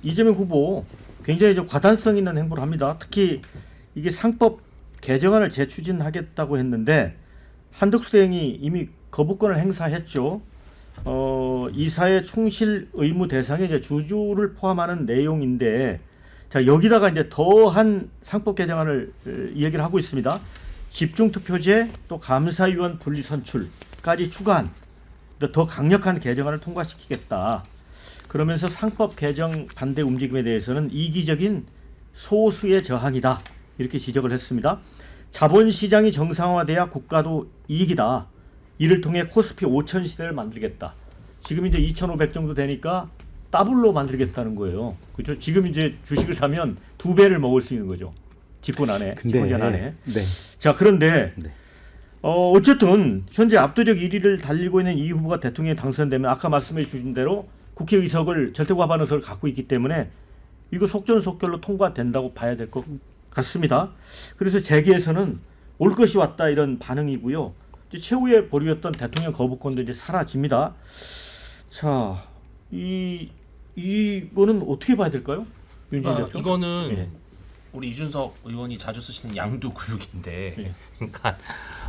이재명 후보 굉장히 좀 과단성 있는 행보를 합니다. 특히 이게 상법 개정안을 재추진하겠다고 했는데 한덕수 대행이 이미 거부권을 행사했죠. 이사회 충실 의무 대상에 이제 주주를 포함하는 내용인데, 자 여기다가 이제 더한 상법 개정안을 이야기를 하고 있습니다. 집중투표제 또 감사위원 분리 선출까지 추가한 더 강력한 개정안을 통과시키겠다. 그러면서 상법 개정 반대 움직임에 대해서는 이기적인 소수의 저항이다. 이렇게 지적을 했습니다. 자본시장이 정상화돼야 국가도 이익이다. 이를 통해 코스피 5천 시대를 만들겠다. 지금 이제 2,500 정도 되니까 더블로 만들겠다는 거예요. 그렇죠? 지금 이제 주식을 사면 2배를 먹을 수 있는 거죠. 집권 안에, 집권년 안에. 네. 자, 그런데 네. 어쨌든 현재 압도적 1위를 달리고 있는 이 후보가 대통령에 당선되면 아까 말씀해 주신 대로 국회의석을 절대과반 의석을 갖고 있기 때문에 이거 속전속결로 통과된다고 봐야 될 것 같습니다. 그래서 재계에서는 올 것이 왔다 이런 반응이고요. 이제 최후의 보루였던 대통령 거부권도 이제 사라집니다. 자, 이거는 어떻게 봐야 될까요? 윤진 대표? 이거는 예. 우리 이준석 의원이 자주 쓰시는 양두구육인데, 예. 그러니까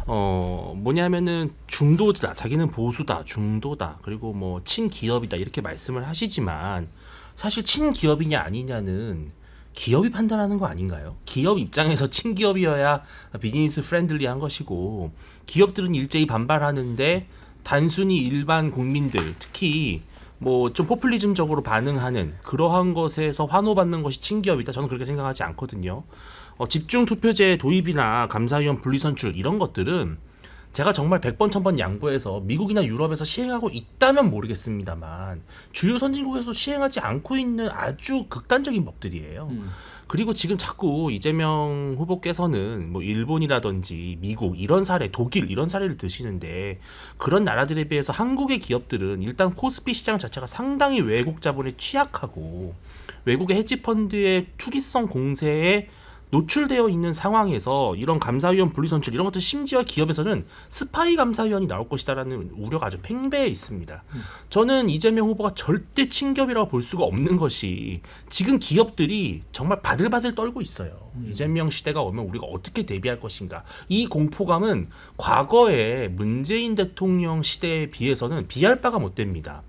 뭐냐면은 중도다, 자기는 보수다, 중도다, 그리고 뭐 친기업이다 이렇게 말씀을 하시지만 사실 친기업이냐 아니냐는 기업이 판단하는 거 아닌가요? 기업 입장에서 친기업이어야 비즈니스 프렌들리한 것이고, 기업들은 일제히 반발하는데 단순히 일반 국민들, 특히 뭐 좀 포퓰리즘적으로 반응하는 그러한 것에서 환호받는 것이 친기업이다. 저는 그렇게 생각하지 않거든요. 집중 투표제 도입이나 감사위원 분리선출 이런 것들은 제가 정말 100번 1000번 양보해서 미국이나 유럽에서 시행하고 있다면 모르겠습니다만 주요 선진국에서 시행하지 않고 있는 아주 극단적인 법들이에요. 그리고 지금 자꾸 이재명 후보께서는 뭐 일본이라든지 미국 이런 사례, 독일 이런 사례를 드시는데, 그런 나라들에 비해서 한국의 기업들은 일단 코스피 시장 자체가 상당히 외국 자본에 취약하고 외국의 헤지펀드의 투기성 공세에 노출되어 있는 상황에서 이런 감사위원 분리선출 이런 것들, 심지어 기업에서는 스파이 감사위원이 나올 것이다라는 우려가 아주 팽배해 있습니다. 저는 이재명 후보가 절대 친기업이라고 볼 수가 없는 것이, 지금 기업들이 정말 바들바들 떨고 있어요. 이재명 시대가 오면 우리가 어떻게 대비할 것인가. 이 공포감은 과거의 문재인 대통령 시대에 비해서는 비할 바가 못 됩니다.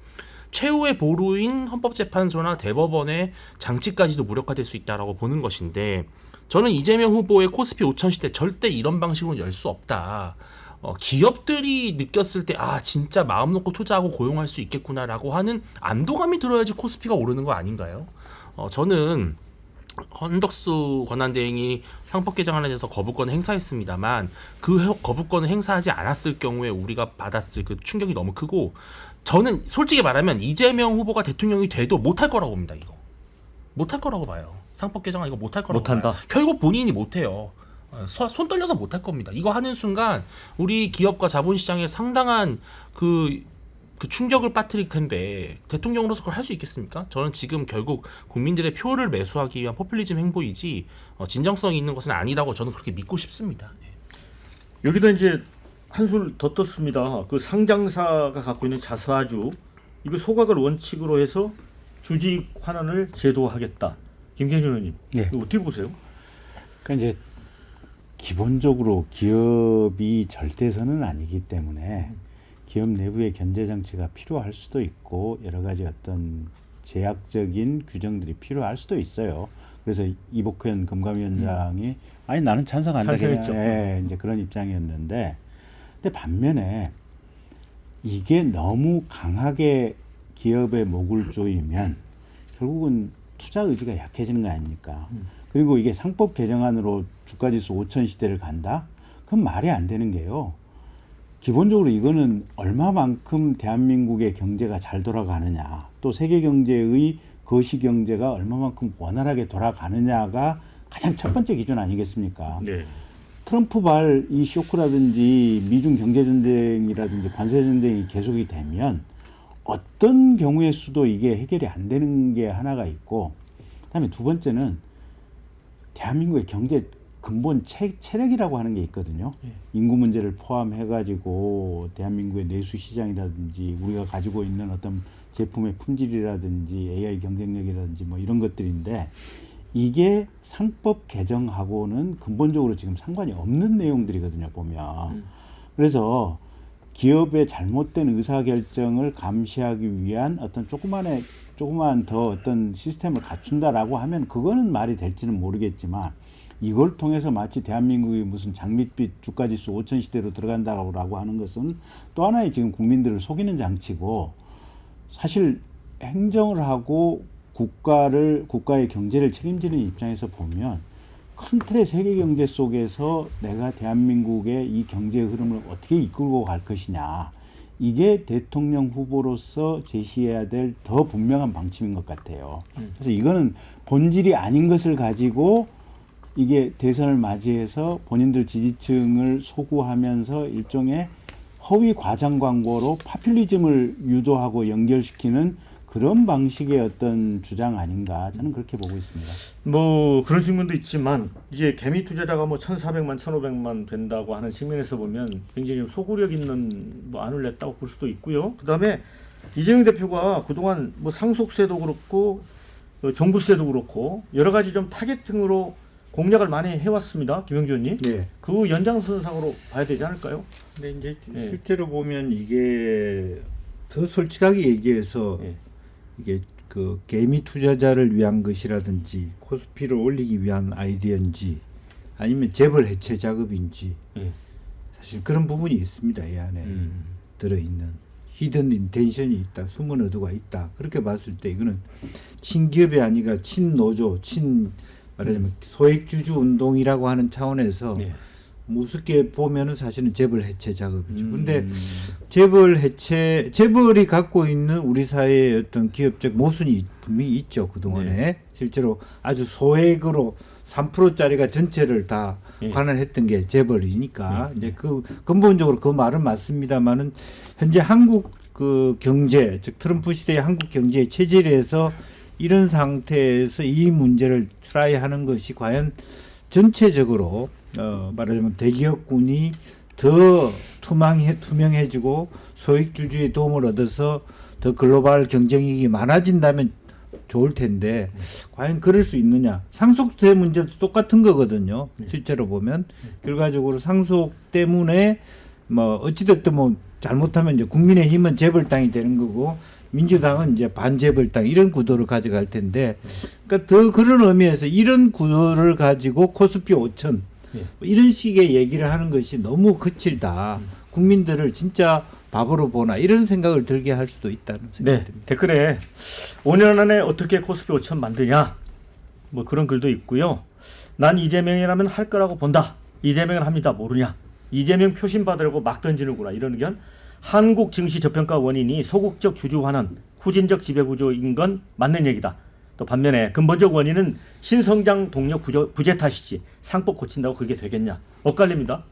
최후의 보루인 헌법재판소나 대법원의 장치까지도 무력화될 수 있다라고 보는 것인데, 저는 이재명 후보의 코스피 5천 시대 절대 이런 방식으로 열 수 없다. 기업들이 느꼈을 때 진짜 마음 놓고 투자하고 고용할 수 있겠구나라고 하는 안도감이 들어야지 코스피가 오르는 거 아닌가요? 저는 한덕수 권한대행이 상법 개정안에 대해서 거부권을 행사했습니다만 그 거부권을 행사하지 않았을 경우에 우리가 받았을 그 충격이 너무 크고, 저는 솔직히 말하면 이재명 후보가 대통령이 돼도 못할 거라고 봅니다. 이거 못할 거라고 봐요. 상법 개정안 이거 못할 거라고 못한다. 봐요. 결국 본인이 못해요. 손 떨려서 못할 겁니다. 이거 하는 순간 우리 기업과 자본시장에 상당한 그 충격을 빠뜨릴 텐데 대통령으로서 그걸 할 수 있겠습니까? 저는 지금 결국 국민들의 표를 매수하기 위한 포퓰리즘 행보이지 진정성이 있는 것은 아니라고 저는 그렇게 믿고 싶습니다. 여기다 이제 한술 더 떴습니다. 그 상장사가 갖고 있는 자사주 이거 소각을 원칙으로 해서 주식 환원을 제도화하겠다. 김경준 의원님, 네. 이거 어떻게 보세요? 그러니까 이제 기본적으로 기업이 절대선은 아니기 때문에 기업 내부의 견제 장치가 필요할 수도 있고 여러 가지 어떤 제약적인 규정들이 필요할 수도 있어요. 그래서 이복현 금감위원장이 아니 나는 찬성한다. 찬성했죠. 예, 이제 그런 입장이었는데, 근데 반면에 이게 너무 강하게 기업의 목을 조이면 결국은 투자 의지가 약해지는 거 아닙니까? 그리고 이게 상법 개정안으로 주가지수 5천 시대를 간다? 그건 말이 안 되는 게요. 기본적으로 이거는 얼마만큼 대한민국의 경제가 잘 돌아가느냐, 또 세계 경제의 거시 경제가 얼마만큼 원활하게 돌아가느냐가 가장 첫 번째 기준 아니겠습니까? 네. 트럼프발 이 쇼크라든지 미중 경제 전쟁이라든지 관세 전쟁이 계속이 되면 어떤 경우의 수도 이게 해결이 안 되는 게 하나가 있고, 그다음에 두 번째는 대한민국의 경제 근본 체력이라고 하는 게 있거든요. 인구 문제를 포함해가지고 대한민국의 내수 시장이라든지 우리가 가지고 있는 어떤 제품의 품질이라든지 AI 경쟁력이라든지 뭐 이런 것들인데 이게 상법 개정하고는 근본적으로 지금 상관이 없는 내용들이거든요, 보면. 그래서 기업의 잘못된 의사결정을 감시하기 위한 어떤 조그만 더 어떤 시스템을 갖춘다라고 하면 그거는 말이 될지는 모르겠지만 이걸 통해서 마치 대한민국이 무슨 장밋빛 주가지수 5천 시대로 들어간다라고 하는 것은 또 하나의 지금 국민들을 속이는 장치고 사실 행정을 하고 국가의 경제를 책임지는 입장에서 보면 큰 틀의 세계 경제 속에서 내가 대한민국의 이 경제 흐름을 어떻게 이끌고 갈 것이냐 이게 대통령 후보로서 제시해야 될 더 분명한 방침인 것 같아요. 그래서 이거는 본질이 아닌 것을 가지고 이게 대선을 맞이해서 본인들 지지층을 소구하면서 일종의 허위 과장 광고로 파퓰리즘을 유도하고 연결시키는 그런 방식의 어떤 주장 아닌가 저는 그렇게 보고 있습니다. 뭐 그런 측면도 있지만 이제 개미 투자자가 뭐 1,400만, 1,500만 된다고 하는 측면에서 보면 굉장히 소구력 있는 뭐 안을 냈다고 볼 수도 있고요. 그다음에 이재명 대표가 그동안 뭐 상속세도 그렇고 종부세도 그렇고 여러 가지 좀 타겟팅으로 공약을 많이 해왔습니다. 김영주 의원님. 네. 그 연장선상으로 봐야 되지 않을까요? 근데 이제 네. 실제로 보면 이게 더 솔직하게 얘기해서 네. 이게 그 개미 투자자를 위한 것이라든지 코스피를 올리기 위한 아이디어인지 아니면 재벌 해체 작업인지 네. 사실 그런 부분이 있습니다. 이 안에 들어있는 히든 인텐션이 있다, 숨은 의도가 있다. 그렇게 봤을 때 이거는 친기업이 아니라 친노조, 말하자면 소액주주 운동이라고 하는 차원에서 네. 우습게 보면은 사실은 재벌 해체 작업이죠. 근데 재벌이 갖고 있는 우리 사회의 어떤 기업적 모순이 분명히 있죠. 그동안에. 네. 실제로 아주 소액으로 3%짜리가 전체를 다 네. 관할했던 게 재벌이니까 이제 그 근본적으로 그 말은 맞습니다만은 현재 한국 그 경제, 즉 트럼프 시대의 한국 경제의 체질에서 이런 상태에서 이 문제를 트라이하는 것이 과연 전체적으로 말하자면 대기업군이 더 투명해지고 소액주주의 도움을 얻어서 더 글로벌 경쟁력이 많아진다면 좋을 텐데 과연 그럴 수 있느냐. 상속세 문제도 똑같은 거거든요. 실제로 보면 결과적으로 상속 때문에 뭐 어찌됐든 뭐 잘못하면 이제 국민의힘은 재벌당이 되는 거고 민주당은 이제 반재벌당 이런 구도를 가져갈 텐데 그러니까 더 그런 의미에서 이런 구도를 가지고 코스피 5천 이런 식의 얘기를 하는 것이 너무 거칠다. 국민들을 진짜 바보로 보나 이런 생각을 들게 할 수도 있다는 생각이 네, 듭니다. 댓글에 5년 안에 어떻게 코스피 5천 만드냐 뭐 그런 글도 있고요. 난 이재명이라면 할 거라고 본다. 이재명은 합니다. 모르냐. 이재명 표심 받으려고 막 던지는구나. 이런 의견. 한국 증시 저평가 원인이 소극적 주주환원, 후진적 지배구조인 건 맞는 얘기다. 또 반면에 근본적 원인은 신성장 동력 부재 탓이지 상법 고친다고 그게 되겠냐. 엇갈립니다.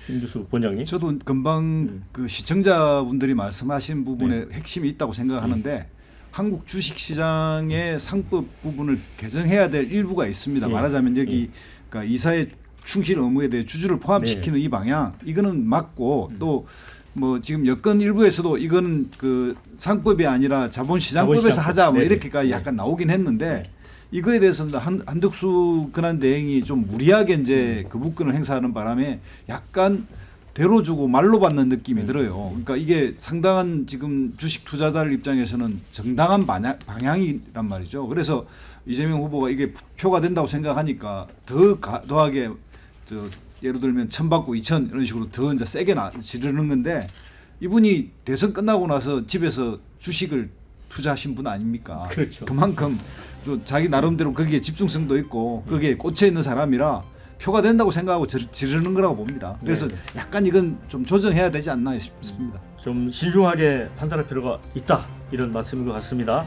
김주수 본장님. 저도 금방 그 시청자분들이 말씀하신 부분에 핵심이 있다고 생각하는데 한국 주식시장의 상법 부분을 개정해야 될 일부가 있습니다. 말하자면 여기 그러니까 이사의 충실 의무에 대해 주주를 포함시키는 이 방향 이거는 맞고 또 뭐 지금 여권 일부에서도 이거는 그 상법이 아니라 자본시장법에서 하자 뭐 이렇게까지 약간 나오긴 했는데 이거에 대해서는 한덕수 권한대행이 좀 무리하게 이제 그 무권을 행사하는 바람에 약간 대로 주고 말로 받는 느낌이 들어요. 그러니까 이게 상당한 지금 주식 투자자들 입장에서는 정당한 방향이란 말이죠. 그래서 이재명 후보가 이게 표가 된다고 생각하니까 더하게 예를 들면 1,000 받고 2,000 이런 식으로 더 이제 세게 지르는 건데 이분이 대선 끝나고 나서 집에서 주식을 투자하신 분 아닙니까? 그렇죠. 그만큼 또 자기 나름대로 거기에 집중성도 있고 거기에 꽂혀 있는 사람이라 표가 된다고 생각하고 지르는 거라고 봅니다. 그래서 약간 이건 좀 조정해야 되지 않나 싶습니다. 좀 신중하게 판단할 필요가 있다. 이런 말씀인 것 같습니다.